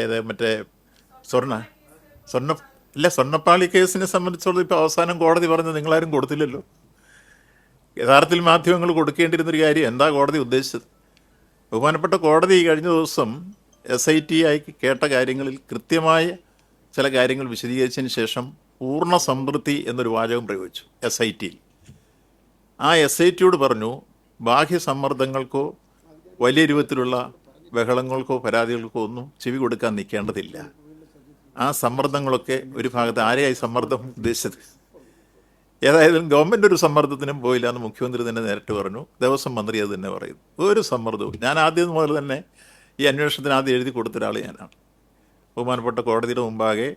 ഏത് മറ്റേ സ്വർണ്ണ സ്വർണ്ണ ഇല്ല, സ്വർണ്ണപ്പാളി കേസിനെ സംബന്ധിച്ചുള്ള ഇപ്പോൾ അവസാനം കോടതി പറഞ്ഞത് നിങ്ങളാരും കൊടുത്തില്ലല്ലോ. യഥാർത്ഥത്തിൽ മാധ്യമങ്ങൾ കൊടുക്കേണ്ടിരുന്നൊരു കാര്യം എന്താ കോടതി ഉദ്ദേശിച്ചത്? ബഹുമാനപ്പെട്ട കോടതി കഴിഞ്ഞ ദിവസം SIT ആയി കേട്ട കാര്യങ്ങളിൽ കൃത്യമായ ചില കാര്യങ്ങൾ വിശദീകരിച്ചതിന് ശേഷം പൂർണ്ണ സംതൃപ്തി എന്നൊരു വാചകം പ്രയോഗിച്ചു SITയിൽ. ആ SITയോട് പറഞ്ഞു, ബാഹ്യ സമ്മർദ്ദങ്ങൾക്കോ വലിയ രൂപത്തിലുള്ള ബഹളങ്ങൾക്കോ പരാതികൾക്കോ ഒന്നും ചെവി കൊടുക്കാൻ നിൽക്കേണ്ടതില്ല. ആ സമ്മർദ്ദങ്ങളൊക്കെ ഒരു ഭാഗത്ത് ആരെയായി സമ്മർദ്ദം ഉദ്ദേശിച്ചത്? ഏതായാലും ഗവൺമെൻറ് ഒരു സമ്മർദ്ദത്തിനും പോയില്ല എന്ന് മുഖ്യമന്ത്രി തന്നെ നേരിട്ട് പറഞ്ഞു. ദേവസ്വം മന്ത്രി അത് തന്നെ പറയുന്നു. ഒരു സമ്മർദ്ദവും. ഞാൻ ആദ്യം മുതൽ തന്നെ ഈ അന്വേഷണത്തിന് ആദ്യം എഴുതി കൊടുത്ത ഒരാൾ ഞാനാണ്. ബഹുമാനപ്പെട്ട കോടതിയുടെ മുമ്പാകെ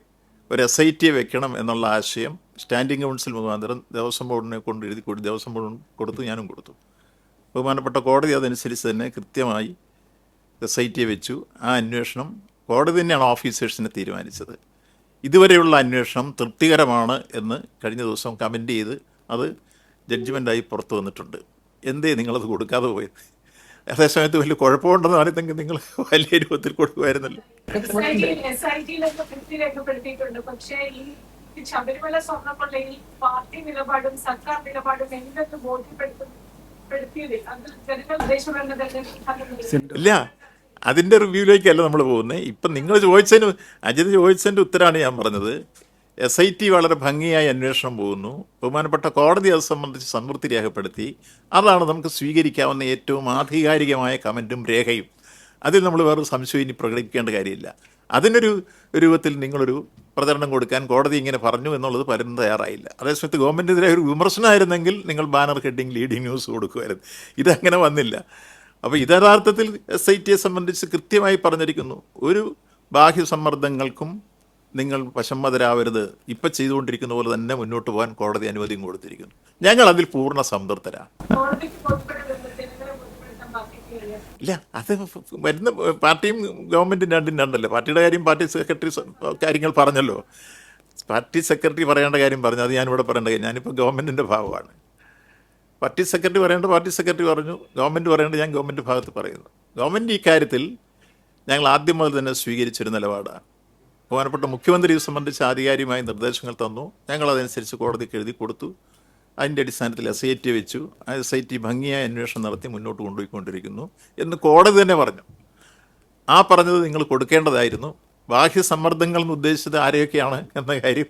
ഒരു SIT വെക്കണം എന്നുള്ള ആശയം സ്റ്റാൻഡിംഗ് കൗൺസിൽ മുഖാന്തരം ദേവസ്വം ബോർഡിനെ കൊണ്ട് എഴുതി കൊടുത്തു. ദേവസ്വം ബോർഡ് കൊടുത്തു, ഞാനും കൊടുത്തു. ബഹുമാനപ്പെട്ട കോടതി അതനുസരിച്ച് തന്നെ കൃത്യമായി SIT വെച്ചു. ആ അന്വേഷണം കോടതി തന്നെയാണ് ഓഫീസേഴ്സിനെ തീരുമാനിച്ചത്. ഇതുവരെയുള്ള അന്വേഷണം തൃപ്തികരമാണ് എന്ന് കഴിഞ്ഞ ദിവസം കമൻ്റ് ചെയ്ത് അത് ജഡ്ജ്മെൻ്റായി പുറത്തു വന്നിട്ടുണ്ട്. എന്തേ നിങ്ങളത് കൊടുക്കാതെ പോയത്? അതേസമയത്ത് വലിയ കുഴപ്പമുണ്ടെന്ന് പറയുന്നെങ്കിൽ നിങ്ങൾ വലിയ രൂപത്തിൽ കൊടുക്കുമായിരുന്നല്ലോ. ശബരിമല സ്വർണ്ണക്കൊള്ളയിൽ പാർട്ടി നിലപാടും സർക്കാർ നിലപാടും എന്തൊക്കെ ബോധ്യപ്പെടുത്തിയത് ഇല്ല, അതിൻ്റെ റിവ്യൂവിലേക്കല്ല നമ്മൾ പോകുന്നത്. ഇപ്പം നിങ്ങൾ ചോദിച്ചതിന്, അജിത് ചോദിച്ചതിൻ്റെ ഉത്തരമാണ് ഞാൻ പറഞ്ഞത്. SIT വളരെ ഭംഗിയായി അന്വേഷണം പോകുന്നു. ബഹുമാനപ്പെട്ട കോടതി അത് സംബന്ധിച്ച് സംതൃപ്തി രേഖപ്പെടുത്തി. അതാണ് നമുക്ക് സ്വീകരിക്കാവുന്ന ഏറ്റവും ആധികാരികമായ കമൻറ്റും രേഖയും. അതിൽ നമ്മൾ വേറെ സംശയം ഇനി പ്രകടിപ്പിക്കേണ്ട കാര്യമില്ല. അതിനൊരു രൂപത്തിൽ നിങ്ങളൊരു പ്രചരണം കൊടുക്കാൻ കോടതി ഇങ്ങനെ പറഞ്ഞു എന്നുള്ളത് പലരും തയ്യാറായില്ല. അതേസമയത്ത് ഗവൺമെൻറ്റിനെതിരെ ഒരു വിമർശനമായിരുന്നെങ്കിൽ നിങ്ങൾ ബാനർ ഹെഡിങ് ലീഡിങ് ന്യൂസ് കൊടുക്കുമായിരുന്നു. ഇതങ്ങനെ വന്നില്ല. അപ്പോൾ ഇത് യഥാർത്ഥത്തിൽ SITയെ സംബന്ധിച്ച് കൃത്യമായി പറഞ്ഞിരിക്കുന്നു. ഒരു ബാഹ്യ സമ്മർദ്ദങ്ങൾക്കും നിങ്ങൾ വശംവദരാവരുത്, ഇപ്പം ചെയ്തുകൊണ്ടിരിക്കുന്ന പോലെ തന്നെ മുന്നോട്ട് പോകാൻ കോടതി അനുമതിയും കൊടുത്തിരിക്കുന്നു. ഞങ്ങൾ അതിൽ പൂർണ്ണ സംതൃപ്തരാണ്. ഇല്ല, അത് വരുന്ന പാർട്ടിയും ഗവൺമെൻറ്റും രണ്ടും രണ്ടല്ലേ. പാർട്ടിയുടെ കാര്യം പാർട്ടി സെക്രട്ടറി കാര്യങ്ങൾ പറഞ്ഞല്ലോ. പാർട്ടി സെക്രട്ടറി പറയേണ്ട കാര്യം പറഞ്ഞു, അത് ഞാനിവിടെ പറയേണ്ട കാര്യം. ഞാനിപ്പോൾ ഗവൺമെൻറ്റിൻ്റെ ഭാഗമാണ്. പാർട്ടി സെക്രട്ടറി പറയേണ്ട പാർട്ടി സെക്രട്ടറി പറഞ്ഞു, ഗവൺമെൻറ് പറയേണ്ടത് ഞാൻ ഗവൺമെൻറ് ഭാഗത്ത് പറയുന്നു. ഗവൺമെൻറ് ഈ കാര്യത്തിൽ ഞങ്ങൾ ആദ്യം മുതൽ തന്നെ സ്വീകരിച്ചൊരു നിലപാടാണ്. ബഹുമാനപ്പെട്ട മുഖ്യമന്ത്രി ഇത് സംബന്ധിച്ച് ആധികാരികമായ നിർദ്ദേശങ്ങൾ തന്നു. ഞങ്ങളതനുസരിച്ച് കോടതിക്ക് എഴുതി കൊടുത്തു. അതിൻ്റെ അടിസ്ഥാനത്തിൽ SIT വെച്ചു. ആ SIT ഭംഗിയായ അന്വേഷണം നടത്തി മുന്നോട്ട് കൊണ്ടുപോയിക്കൊണ്ടിരിക്കുന്നു എന്ന് കോടതി തന്നെ പറഞ്ഞു. ആ പറഞ്ഞത് നിങ്ങൾ കൊടുക്കേണ്ടതായിരുന്നു. ബാഹ്യ സമ്മർദ്ദങ്ങൾ എന്ന് ഉദ്ദേശിച്ചത് ആരെയൊക്കെയാണ് എന്ന കാര്യം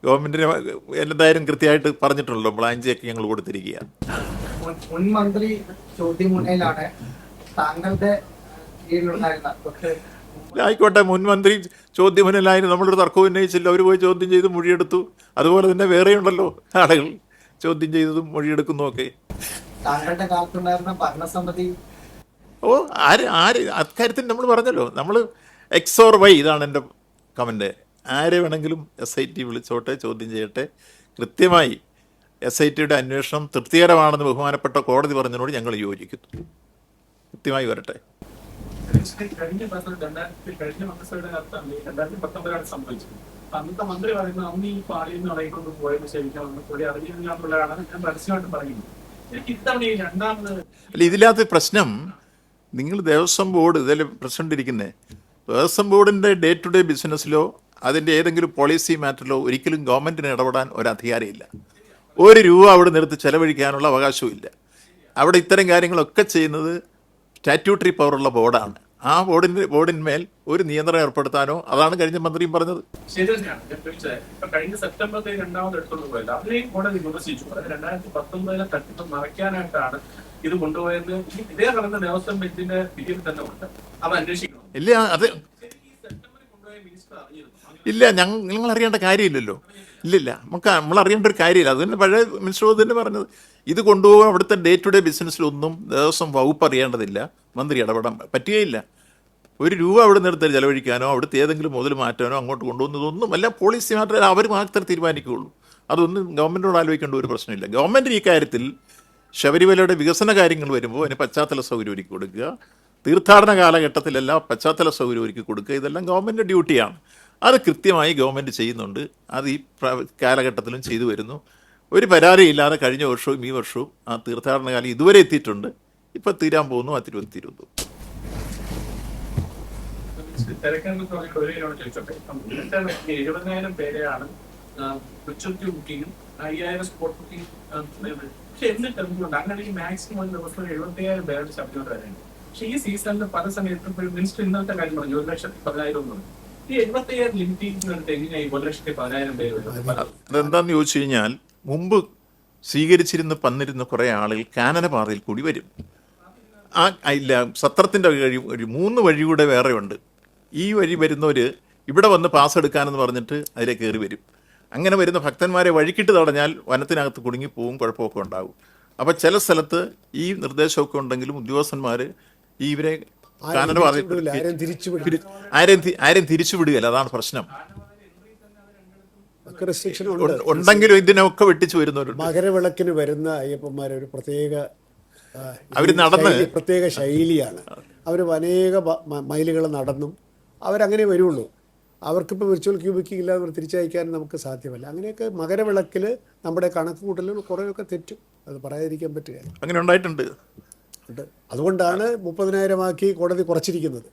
ഗവൺമെന്റിന് എന്തായാലും കൃത്യമായിട്ട് പറഞ്ഞിട്ടുണ്ടല്ലോ. ബ്ലാഞ്ചൊക്കെ ഞങ്ങൾ കൊടുത്തിരിക്കുക. മുൻ മന്ത്രി ചോദ്യമുന്നയിലാണ് താങ്കളുടെ ആയിക്കോട്ടെ, മുൻ മന്ത്രി ചോദ്യമുന്നയിലായിരുന്നു. നമ്മളൊരു തർക്കം ഉന്നയിച്ചില്ല. അവർ പോയി ചോദ്യം ചെയ്ത് മൊഴിയെടുത്തു. അതുപോലെ തന്നെ വേറെയുണ്ടല്ലോ ആളുകൾ ചോദ്യം ചെയ്തതും മൊഴിയെടുക്കുന്നതൊക്കെ. താങ്കളുടെ കാലത്തുണ്ടായിരുന്ന ഭരണസമിതി അക്കാര്യത്തിൽ നമ്മൾ പറഞ്ഞല്ലോ. നമ്മൾ X or Y, ഇതാണ് എൻ്റെ കമൻറ്റ്. ആരെ വേണമെങ്കിലും SIT വിളിച്ചോട്ടെ, ചോദ്യം ചെയ്യട്ടെ. കൃത്യമായി SITയുടെ അന്വേഷണം തൃപ്തികരമാണെന്ന് ബഹുമാനപ്പെട്ട കോടതി പറഞ്ഞതിനോട് ഞങ്ങൾ യോജിക്കുന്നു. കൃത്യമായി വരട്ടെ. കഴിഞ്ഞ മന്ത്രിസഭയുടെ 2019 സംഭവിച്ചത്. അന്നത്തെ മന്ത്രി പറയുന്നത് അന്ന് ഈ പാളിയിൽ നിന്ന് ഇളകിക്കൊണ്ട് പോയത് ശരിക്കും കൂടി അറിയില്ലാന്നുള്ളതാണ് ഞാൻ പരസ്യമായിട്ട് പറയുന്നത്. എനിക്ക് ഇത്തവണ ഈ രണ്ടാമത് അല്ല, ഇതിനകത്ത് പ്രശ്നം നിങ്ങൾ ദേവസ്വം ബോർഡ് ഇതിൽ പ്രസിഡന്റ് ഇരിക്കുന്നത്, ദേവസ്വം ബോർഡിൻ്റെ ഡേ ടു ഡേ ബിസിനസ്സിലോ അതിൻ്റെ ഏതെങ്കിലും പോളിസി മാറ്ററിലോ ഒരിക്കലും ഗവൺമെൻറ്റിന് ഇടപെടാൻ ഒരധികാരമില്ല. ഒരു രൂപ അവിടെ നിർത്തി ചെലവഴിക്കാനുള്ള അവകാശവും ഇല്ല. അവിടെ ഇത്തരം കാര്യങ്ങളൊക്കെ ചെയ്യുന്നത് സ്റ്റാറ്റ്യൂട്ടറി പവറുള്ള ബോർഡാണ്. ആ ബോർഡിന്മേൽ ഒരു നിയന്ത്രണം ഏർപ്പെടുത്താനോ, അതാണ് കഴിഞ്ഞ മന്ത്രിയും പറഞ്ഞത്. ശരി തന്നെയാണ്. ഇപ്പൊ കഴിഞ്ഞ സെപ്റ്റംബറിൽ രണ്ടാമത് എടുത്തുകൊണ്ട് പോയത് അതിനെയും കോടതി വിമർശിച്ചു. 2019 തട്ടിപ്പ് മറയ്ക്കാനായിട്ടാണ് ഇത് കൊണ്ടുപോയത്. ഇതേ പറയുന്ന ദേവസ്വം ബെഞ്ചിന്റെ പിന്നീട് തന്നെ ഉണ്ട്. അത് അന്വേഷിക്കണം. ഇല്ല, അത് ഇല്ല, നിങ്ങൾ അറിയേണ്ട കാര്യമില്ലല്ലോ. ഇല്ലില്ല, നമ്മൾ അറിയേണ്ട ഒരു കാര്യമില്ല. അത് തന്നെ പഴയ മിനിസ്റ്റർ തന്നെ പറഞ്ഞത്. ഇത് കൊണ്ടുപോകാൻ അവിടുത്തെ ഡേ ടു ഡേ ബിസിനസ്സിലൊന്നും ദേവസ്വം വകുപ്പ് അറിയേണ്ടതില്ല, മന്ത്രി ഇടപെടാൻ പറ്റുകയില്ല. ഒരു രൂപ അവിടെ നിർത്തി ചെലവഴിക്കാനോ അവിടുത്തെ ഏതെങ്കിലും മുതൽ മാറ്റാനോ അങ്ങോട്ട് കൊണ്ടുപോകുന്നതൊന്നും അല്ല. പോളിസി മാത്രമേ അവർ മാത്രമേ തീരുമാനിക്കുകയുള്ളൂ. അതൊന്നും ഗവൺമെൻറ്റിനോട് ആലോചിക്കേണ്ട ഒരു പ്രശ്നമില്ല. ഗവൺമെൻറ് ഈ കാര്യത്തിൽ ശബരിമലയുടെ വികസന കാര്യങ്ങൾ വരുമ്പോൾ അതിന് പശ്ചാത്തല സൗകര്യം ഒരുക്കി കൊടുക്കുക, തീർത്ഥാടന കാലഘട്ടത്തിലെല്ലാം പശ്ചാത്തല സൗകര്യം ഒരുക്കി കൊടുക്കുക, ഇതെല്ലാം ഗവൺമെൻറ് ഡ്യൂട്ടിയാണ്. അത് കൃത്യമായി ഗവൺമെൻറ് ചെയ്യുന്നുണ്ട്. അത് ഈ കാലഘട്ടത്തിലും ചെയ്തു വരുന്നു. ഒരു പരാതിയില്ലാതെ കഴിഞ്ഞ വർഷവും ഈ വർഷവും ആ തീർത്ഥാടന കാലം ഇതുവരെ എത്തിയിട്ടുണ്ട്. ഇപ്പം തീരാൻ പോകുന്നു, ആ തിരുവതി തീരുന്നു. തിരക്കെന്ന് പറഞ്ഞിട്ട് ഒരു കാര്യം ചോദിച്ചോട്ടെ. ഇന്നത്തെ 70,000 പേരെയാണ് ഉച്ചയ്ക്ക് ബുക്കിങ്ങും 5,000 സ്പോട്ട് ബുക്കിംഗ്. പക്ഷെ എന്നിട്ട് എന്തുകൊണ്ട് അങ്ങനെ ഈ മാക്സിമം ഒരു ദിവസം 70,000 പേരുടെ ശബ്ദം വരാനുണ്ട്. പക്ഷെ ഈ സീസണിൽ പല സമയത്തും മിനിസ്റ്റർ ഇന്നത്തെ കാര്യം പറഞ്ഞു 1,10,000 ഒന്നും. ഈ 70,000 ലിമിറ്റ് ചെയ്യുന്നിടത്ത് എങ്ങനെയായി 1,10,000 പേര് വരുന്നത്? അതെന്താന്ന് ചോദിച്ചു കഴിഞ്ഞാൽ, മുമ്പ് വന്നിരുന്ന കുറേ ആളുകൾ കാനനപാതയിൽ കൂടി വരും. ഇല്ല, സത്രത്തിൻ്റെ ഒരു 3 വഴി കൂടെ വേറെ ഉണ്ട്. ഈ വഴി വരുന്നവർ ഇവിടെ വന്ന് പാസ് എടുക്കാനെന്ന് പറഞ്ഞിട്ട് അതിലെ കയറി വരും. അങ്ങനെ വരുന്ന ഭക്തന്മാരെ വഴിക്കിട്ട് തടഞ്ഞാൽ വനത്തിനകത്ത് കുടുങ്ങിപ്പോവും, കുഴപ്പമൊക്കെ ഉണ്ടാകും. അപ്പോൾ ചില സ്ഥലത്ത് ഈ നിർദ്ദേശമൊക്കെ ഉണ്ടെങ്കിലും ഉദ്യോഗസ്ഥന്മാർ ഇവരെ കാനനപാതയിൽ ആരെയും തിരിച്ചുവിടുകയില്ല. അതാണ് പ്രശ്നം. റെസ്ട്രിക്ഷൻ ഉണ്ടെങ്കിലും ഇതിനൊക്കെ വെട്ടിച്ചു വരുന്നവരുണ്ട്. മകരവിളക്കിന് വരുന്ന അയ്യപ്പന്മാരെ ഒരു പ്രത്യേക ശൈലിയാണ്. അവർ അനേക മൈലുകൾ നടന്നും അവരങ്ങനെ വരുള്ളൂ. അവർക്കിപ്പോൾ വിർച്വൽ ക്യൂ ബുക്കിംഗ് ഇല്ലാതെ തിരിച്ചയക്കാൻ നമുക്ക് സാധ്യമല്ല. അങ്ങനെയൊക്കെ മകരവിളക്കിൽ നമ്മുടെ കണക്ക് കൂട്ടലിൽ കുറേയൊക്കെ തെറ്റും. അത് പറയാതിരിക്കാൻ പറ്റുക. അങ്ങനെ ഉണ്ടായിട്ടുണ്ട്. അതുകൊണ്ടാണ് 30,000 ആക്കി കോടതി കുറച്ചിരിക്കുന്നത്.